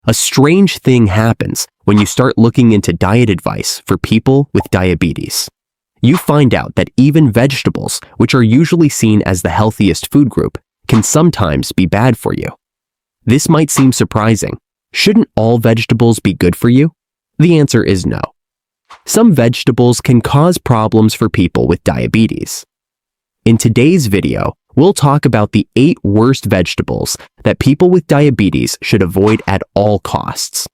A strange thing happens when you start looking into diet advice for people with diabetes. You find out that even vegetables, which are usually seen as the healthiest food group, can sometimes be bad for you. This might seem surprising. Shouldn't all vegetables be good for you? The answer is no. Some vegetables can cause problems for people with diabetes. In today's video, we'll talk about the 8 worst vegetables that people with diabetes should avoid at all costs.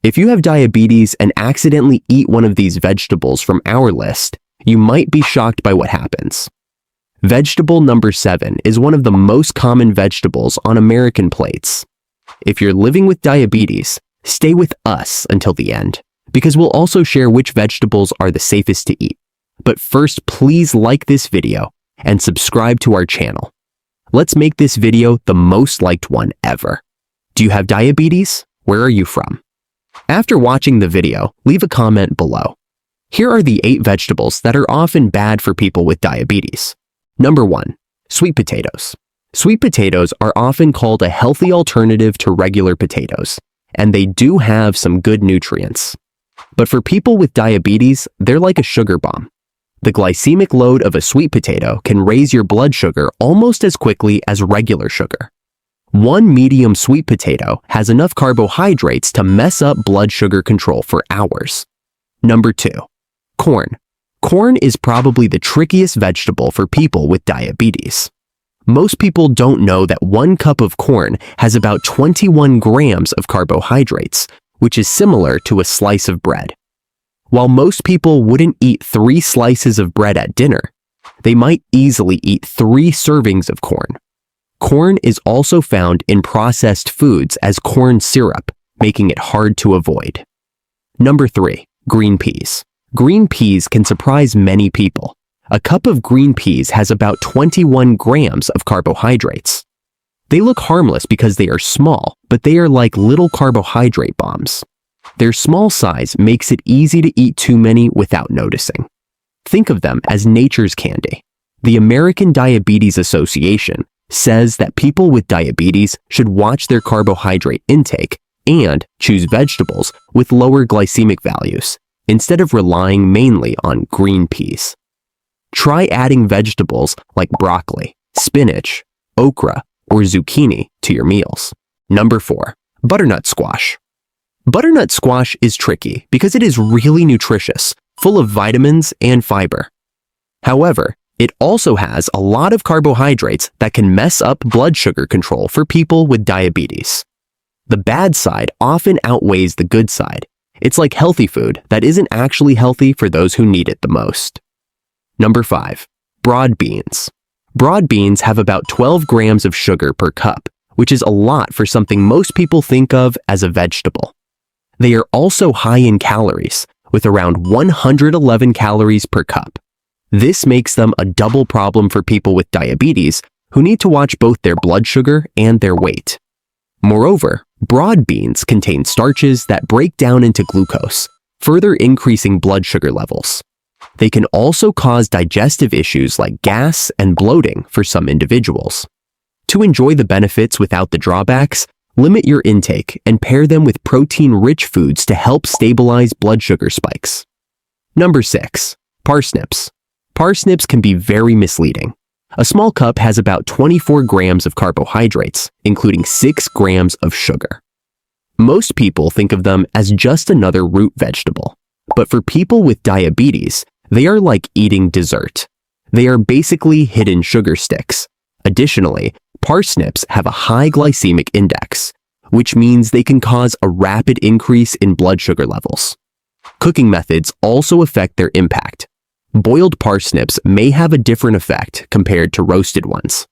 If you have diabetes and accidentally eat one of these vegetables from our list, you might be shocked by what happens. Vegetable number 7 is one of the most common vegetables on American plates. If you're living with diabetes, stay with us until the end, because we'll also share which vegetables are the safest to eat. But first, please like this video and subscribe to our channel. Let's make this video the most liked one ever. Do you have diabetes? Where are you from? After watching the video, leave a comment below. Here are the 8 vegetables that are often bad for people with diabetes. Number 1. Sweet potatoes. Sweet potatoes are often called a healthy alternative to regular potatoes, and they do have some good nutrients. But for people with diabetes, they're like a sugar bomb. The glycemic load of a sweet potato can raise your blood sugar almost as quickly as regular sugar. One medium sweet potato has enough carbohydrates to mess up blood sugar control for hours. Number 2. Corn. Corn is probably the trickiest vegetable for people with diabetes. Most people don't know that 1 cup of corn has about 21 grams of carbohydrates, which is similar to a slice of bread. While most people wouldn't eat 3 slices of bread at dinner, they might easily eat 3 servings of corn. Corn is also found in processed foods as corn syrup, making it hard to avoid. Number 3. Green peas. Green peas can surprise many people. A cup of green peas has about 21 grams of carbohydrates. They look harmless because they are small, but they are like little carbohydrate bombs. Their small size makes it easy to eat too many without noticing. Think of them as nature's candy. The American Diabetes Association says that people with diabetes should watch their carbohydrate intake and choose vegetables with lower glycemic values, instead of relying mainly on green peas. Try adding vegetables like broccoli, spinach, okra, or zucchini to your meals. Number 4. Butternut squash. Butternut squash is tricky because it is really nutritious, full of vitamins and fiber. However, it also has a lot of carbohydrates that can mess up blood sugar control for people with diabetes. The bad side often outweighs the good side. It's like healthy food that isn't actually healthy for those who need it the most. Number 5. Broad beans. Broad beans have about 12 grams of sugar per cup, which is a lot for something most people think of as a vegetable. They are also high in calories, with around 111 calories per cup. This makes them a double problem for people with diabetes who need to watch both their blood sugar and their weight. Moreover, broad beans contain starches that break down into glucose, further increasing blood sugar levels. They can also cause digestive issues like gas and bloating for some individuals. To enjoy the benefits without the drawbacks, limit your intake and pair them with protein-rich foods to help stabilize blood sugar spikes. Number 6. Parsnips. Parsnips can be very misleading. A small cup has about 24 grams of carbohydrates, including 6 grams of sugar. Most people think of them as just another root vegetable, but for people with diabetes, they are like eating dessert. They are basically hidden sugar sticks. Additionally, parsnips have a high glycemic index, which means they can cause a rapid increase in blood sugar levels. Cooking methods also affect their impact. Boiled parsnips may have a different effect compared to roasted ones.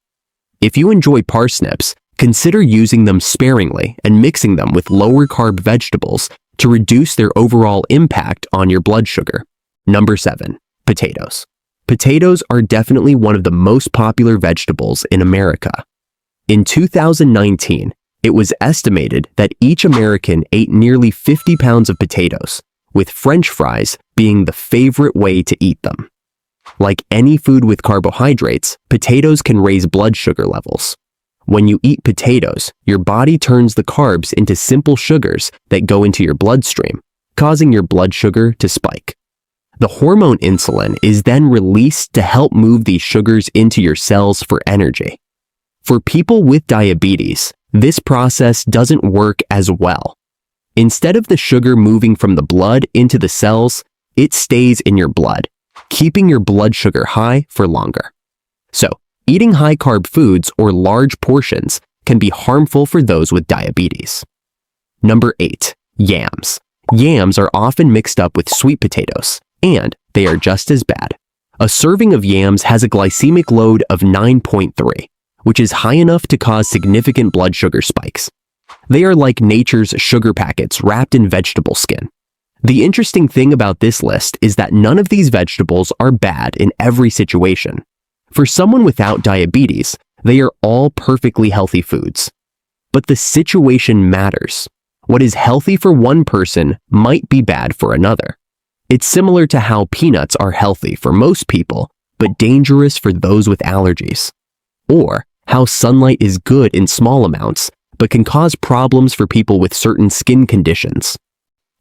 If you enjoy parsnips, consider using them sparingly and mixing them with lower-carb vegetables to reduce their overall impact on your blood sugar. Number 7. Potatoes. Potatoes are definitely one of the most popular vegetables in America. In 2019, it was estimated that each American ate nearly 50 pounds of potatoes, with French fries being the favorite way to eat them. Like any food with carbohydrates, potatoes can raise blood sugar levels. When you eat potatoes, your body turns the carbs into simple sugars that go into your bloodstream, causing your blood sugar to spike. The hormone insulin is then released to help move these sugars into your cells for energy. For people with diabetes, this process doesn't work as well. Instead of the sugar moving from the blood into the cells, it stays in your blood, keeping your blood sugar high for longer. So, eating high-carb foods or large portions can be harmful for those with diabetes. Number 8. Yams. Yams are often mixed up with sweet potatoes, and they are just as bad. A serving of yams has a glycemic load of 9.3, which is high enough to cause significant blood sugar spikes. They are like nature's sugar packets wrapped in vegetable skin. The interesting thing about this list is that none of these vegetables are bad in every situation. For someone without diabetes, they are all perfectly healthy foods. But the situation matters. What is healthy for one person might be bad for another. It's similar to how peanuts are healthy for most people, but dangerous for those with allergies. Or how sunlight is good in small amounts, but can cause problems for people with certain skin conditions.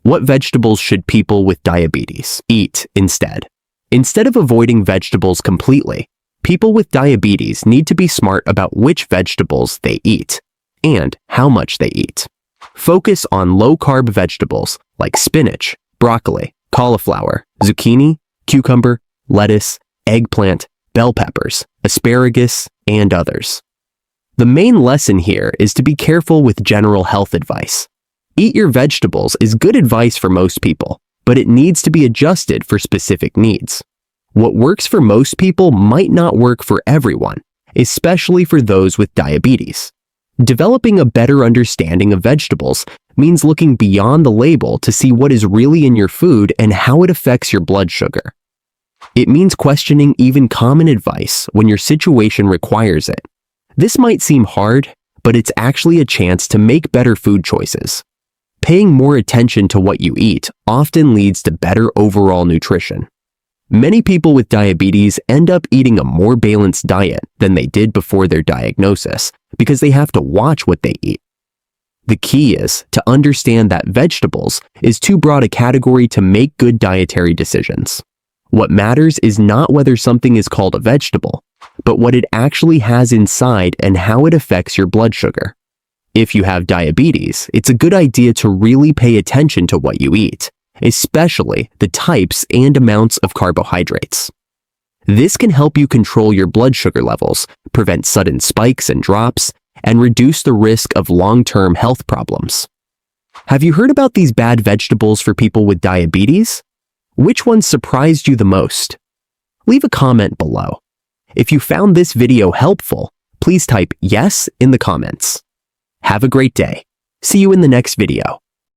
What vegetables should people with diabetes eat instead? Instead of avoiding vegetables completely, people with diabetes need to be smart about which vegetables they eat and how much they eat. Focus on low-carb vegetables like spinach, broccoli, cauliflower, zucchini, cucumber, lettuce, eggplant, bell peppers, asparagus, and others. The main lesson here is to be careful with general health advice. Eat your vegetables is good advice for most people, but it needs to be adjusted for specific needs. What works for most people might not work for everyone, especially for those with diabetes. Developing a better understanding of vegetables means looking beyond the label to see what is really in your food and how it affects your blood sugar. It means questioning even common advice when your situation requires it. This might seem hard, but it's actually a chance to make better food choices. Paying more attention to what you eat often leads to better overall nutrition. Many people with diabetes end up eating a more balanced diet than they did before their diagnosis because they have to watch what they eat. The key is to understand that vegetables is too broad a category to make good dietary decisions. What matters is not whether something is called a vegetable, but what it actually has inside and how it affects your blood sugar. If you have diabetes, it's a good idea to really pay attention to what you eat, especially the types and amounts of carbohydrates. This can help you control your blood sugar levels, prevent sudden spikes and drops, and reduce the risk of long-term health problems. Have you heard about these bad vegetables for people with diabetes? Which ones surprised you the most? Leave a comment below. If you found this video helpful, please type yes in the comments. Have a great day. See you in the next video.